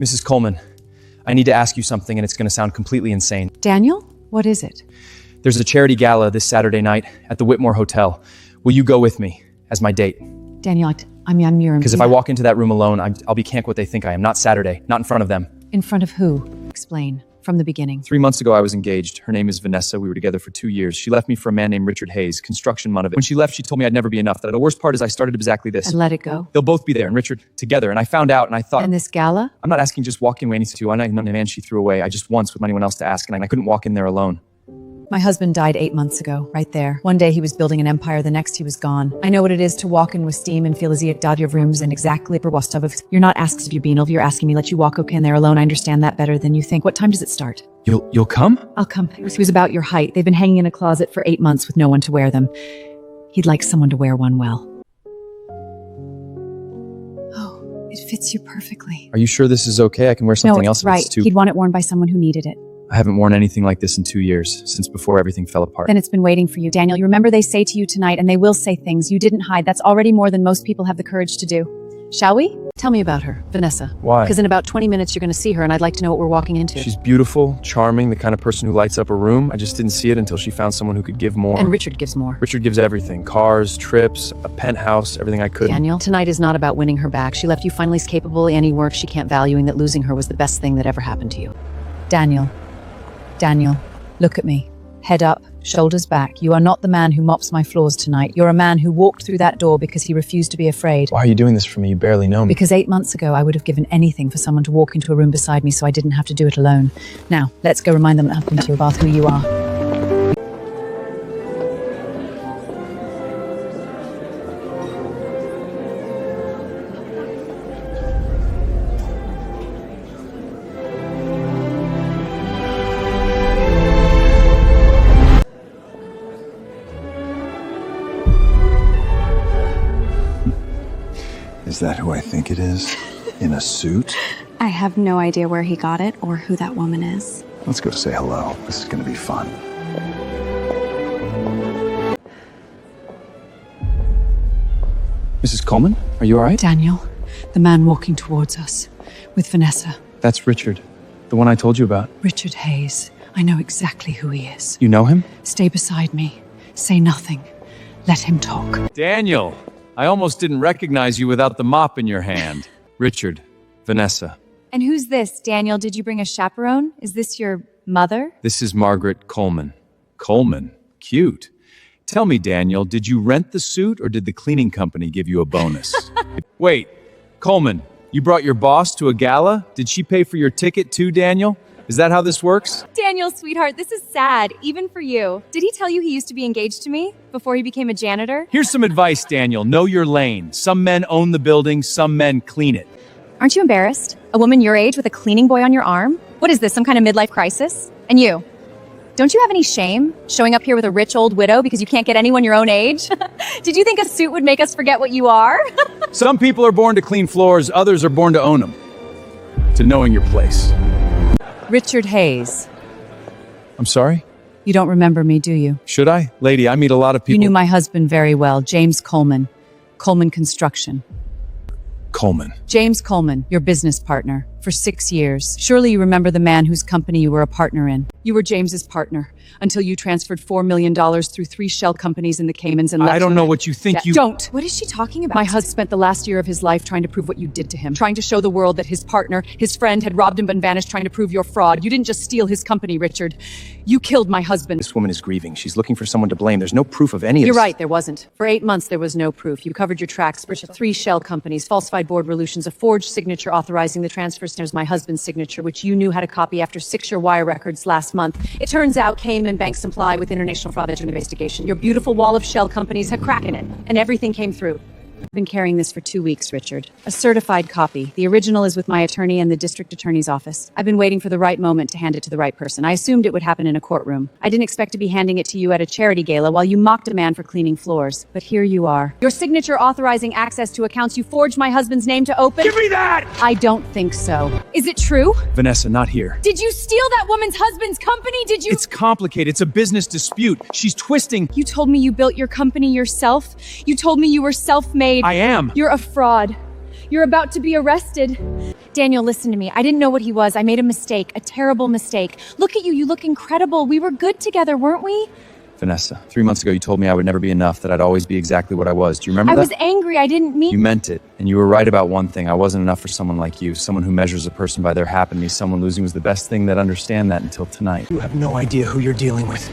Mrs. Coleman, I need to ask you something, and it's going to sound completely insane. Daniel, what is it? There's a charity gala this Saturday night at the Whitmore Hotel. Will you go with me as my date? Daniel, I'm your... Because if I walk into that room alone, I'll be can't what they think I am. Not Saturday, not in front of them. In front of who? Explain. From the beginning. 3 months ago, I was engaged. Her name is Vanessa. We were together for 2 years. She left me for a man named Richard Hayes, construction motivate. When she left, she told me I'd never be enough. That the worst part is I started exactly this. And let it go. They'll both be there, and Richard together. And I found out, and I thought... And this gala? I'm not asking just walk in with anything. I'm not a man she threw away. I just once with anyone else to ask, and I couldn't walk in there alone. My husband died 8 months ago, right there. One day he was building an empire, the next he was gone. I know what it is to walk in with steam and feel as he had your rooms and exactly You're not asks if you're being you're asking me let you walk okay in there alone. I understand that better than you think. What time does it start? You'll come? I'll come. He was about your height. They've been hanging in a closet for 8 months with no one to wear them. He'd like someone to wear one well. Oh, it fits you perfectly. Are you sure this is okay? I can wear something else. No, it's right. If it's too... He'd want it worn by someone who needed it. I haven't worn anything like this in 2 years, since before everything fell apart. Then it's been waiting for you, Daniel. You remember they say to you tonight, and they will say things you didn't hide. That's already more than most people have the courage to do. Shall we? Tell me about her, Vanessa. Why? Because in about 20 minutes you're going to see her, and I'd like to know what we're walking into. She's beautiful, charming, the kind of person who lights up a room. I just didn't see it until she found someone who could give more. And Richard gives more. Richard gives everything. Cars, trips, a penthouse, everything I could. Daniel, tonight is not about winning her back. She left you finally capable of any work she can't valuing that losing her was the best thing that ever happened to you. Daniel, look at me. Head up, shoulders back. You are not the man who mops my floors tonight. You're a man who walked through that door because he refused to be afraid. Why are you doing this for me? You barely know me. Because 8 months ago, I would have given anything for someone to walk into a room beside me so I didn't have to do it alone. Now, let's go remind them up into your bath who you are. Is that who I think it is? In a suit? I have no idea where he got it or who that woman is. Let's go say hello. This is gonna be fun. Mrs. Coleman, are you all right? Daniel, the man walking towards us with Vanessa. That's Richard, the one I told you about. Richard Hayes. I know exactly who he is. You know him? Stay beside me. Say nothing. Let him talk. Daniel, I almost didn't recognize you without the mop in your hand. Richard, Vanessa. And who's this, Daniel? Did you bring a chaperone? Is this your mother? This is Margaret Coleman. Coleman? Cute. Tell me, Daniel, did you rent the suit or did the cleaning company give you a bonus? Wait, Coleman, you brought your boss to a gala? Did she pay for your ticket too, Daniel? Is that how this works? Daniel, sweetheart, this is sad, even for you. Did he tell you he used to be engaged to me before he became a janitor? Here's some advice, Daniel. Know your lane. Some men own the building, some men clean it. Aren't you embarrassed? A woman your age with a cleaning boy on your arm? What is this, some kind of midlife crisis? And you? Don't you have any shame showing up here with a rich old widow because you can't get anyone your own age? Did you think a suit would make us forget what you are? Some people are born to clean floors, others are born to own them. To knowing your place. Richard Hayes. I'm sorry? You don't remember me, do you? Should I? Lady, I meet a lot of people. You knew my husband very well, James Coleman. Coleman Construction. Coleman. James Coleman, your business partner, for 6 years. Surely you remember the man whose company you were a partner in. You were James's partner until you transferred $4 million through 3 shell companies in the Caymans and left I don't him. know what you think you... Don't! What is she talking about? My husband spent the last year of his life trying to prove what you did to him, trying to show the world that his partner, his friend, had robbed him but vanished, trying to prove your fraud. You didn't just steal his company, Richard. You killed my husband. This woman is grieving. She's looking for someone to blame. There's no proof of any of this. You're right, there wasn't. For 8 months, there was no proof. You covered your tracks, Richard. 3 shell companies, falsified board resolutions, a forged signature authorizing the transfers. There's my husband's signature, which you knew how to copy after 6-year wire records last month. It turns out Cayman banks comply with international fraud investigation. Your beautiful wall of shell companies had crack in it, and everything came through. I've been carrying this for 2 weeks, Richard. A certified copy. The original is with my attorney and the district attorney's office. I've been waiting for the right moment to hand it to the right person. I assumed it would happen in a courtroom. I didn't expect to be handing it to you at a charity gala while you mocked a man for cleaning floors. But here you are. Your signature authorizing access to accounts you forged my husband's name to open. Give me that! I don't think so. Is it true? Vanessa, not here. Did you steal that woman's husband's company? Did you? It's complicated. It's a business dispute. She's twisting. You told me you built your company yourself. You told me you were self-made. I am. You're a fraud. You're about to be arrested. Daniel, listen to me. I didn't know what he was. I made a mistake, a terrible mistake. Look at you. You look incredible. We were good together, weren't we? Vanessa, 3 months ago you told me I would never be enough, that I'd always be exactly what I was. Do you remember I that? was angry. I didn't mean... You meant it, and you were right about one thing. I wasn't enough for someone like you, someone who measures a person by their happiness. Someone losing was the best thing that understand that until tonight. You have no idea who you're dealing with.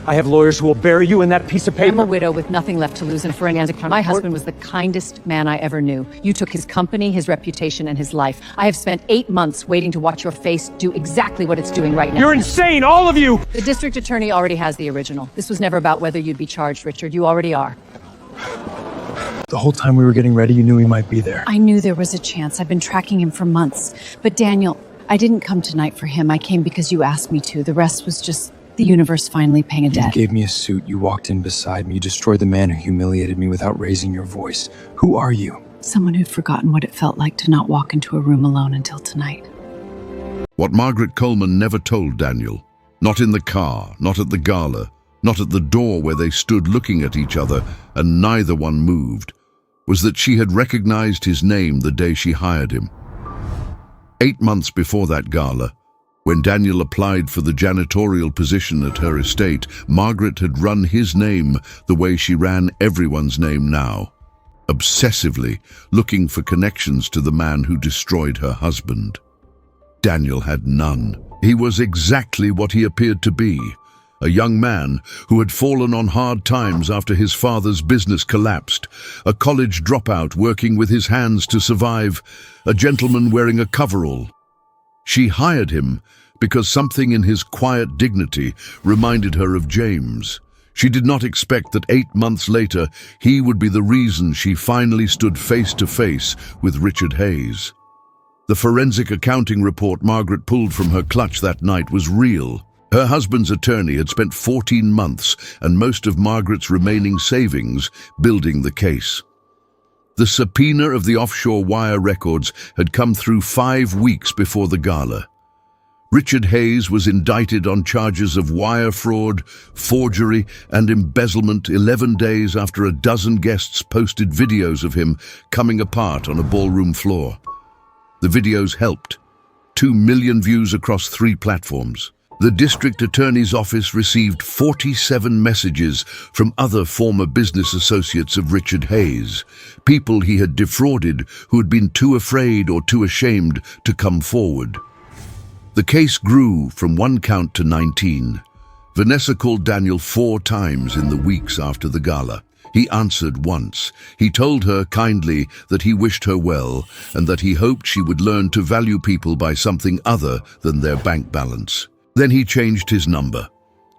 I have lawyers who will bury you in that piece of paper. I'm a widow with nothing left to lose in forensic crime. My husband was the kindest man I ever knew. You took his company, his reputation, and his life. I have spent 8 months waiting to watch your face do exactly what it's doing right now. You're insane, all of you! The district attorney already has the original. This was never about whether you'd be charged, Richard. You already are. The whole time we were getting ready, you knew he might be there. I knew there was a chance. I've been tracking him for months. But Daniel, I didn't come tonight for him. I came because you asked me to. The rest was just the universe finally paying a You debt. gave me a suit, you walked in beside me, you destroyed the man who humiliated me without raising your voice. Who are you? Someone who'd forgotten what it felt like to not walk into a room alone until tonight. What Margaret Coleman never told Daniel, not in the car, not at the gala, not at the door where they stood looking at each other and neither one moved, was that she had recognized his name the day she hired him. 8 months before that gala, when Daniel applied for the janitorial position at her estate, Margaret had run his name the way she ran everyone's name now, obsessively looking for connections to the man who destroyed her husband. Daniel had none. He was exactly what he appeared to be, a young man who had fallen on hard times after his father's business collapsed, a college dropout working with his hands to survive, a gentleman wearing a coverall. She hired him because something in his quiet dignity reminded her of James. She did not expect that 8 months later he would be the reason she finally stood face to face with Richard Hayes. The forensic accounting report Margaret pulled from her clutch that night was real. Her husband's attorney had spent 14 months and most of Margaret's remaining savings building the case. The subpoena of the offshore wire records had come through 5 weeks before the gala. Richard Hayes was indicted on charges of wire fraud, forgery, and embezzlement 11 days after a dozen guests posted videos of him coming apart on a ballroom floor. The videos helped. 2 million views across 3 platforms. The district attorney's office received 47 messages from other former business associates of Richard Hayes, people he had defrauded who had been too afraid or too ashamed to come forward. The case grew from 1 count to 19. Vanessa called Daniel 4 times in the weeks after the gala. He answered once. He told her kindly that he wished her well and that he hoped she would learn to value people by something other than their bank balance. Then he changed his number.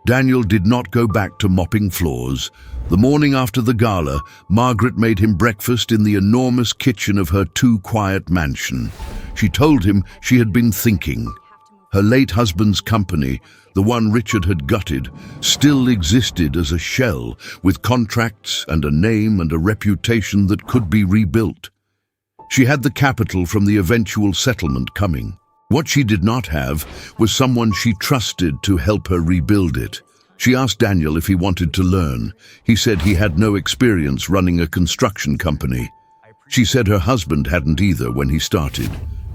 Daniel did not go back to mopping floors. The morning after the gala, Margaret made him breakfast in the enormous kitchen of her too-quiet mansion. She told him she had been thinking. Her late husband's company, the one Richard had gutted, still existed as a shell, with contracts and a name and a reputation that could be rebuilt. She had the capital from the eventual settlement coming. What she did not have was someone she trusted to help her rebuild it. She asked Daniel if he wanted to learn. He said he had no experience running a construction company. She said her husband hadn't either when he started.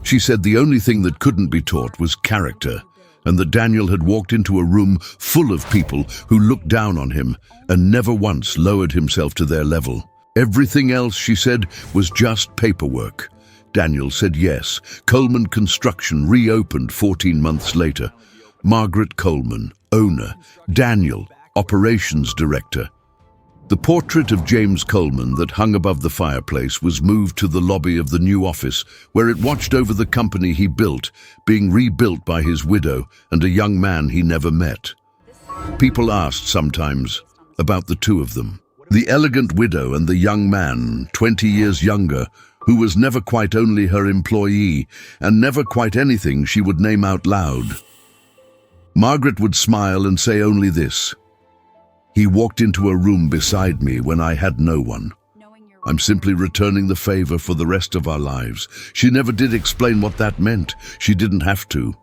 She said the only thing that couldn't be taught was character, and that Daniel had walked into a room full of people who looked down on him and never once lowered himself to their level. Everything else, she said, was just paperwork. Daniel said yes. Coleman Construction reopened 14 months later. Margaret Coleman, owner. Daniel, operations director. The portrait of James Coleman that hung above the fireplace was moved to the lobby of the new office, where it watched over the company he built, being rebuilt by his widow and a young man he never met. People asked sometimes about the two of them. The elegant widow and the young man, 20 years younger, who was never quite only her employee and never quite anything she would name out loud. Margaret would smile and say only this: "He walked into a room beside me when I had no one. I'm simply returning the favor for the rest of our lives." She never did explain what that meant. She didn't have to.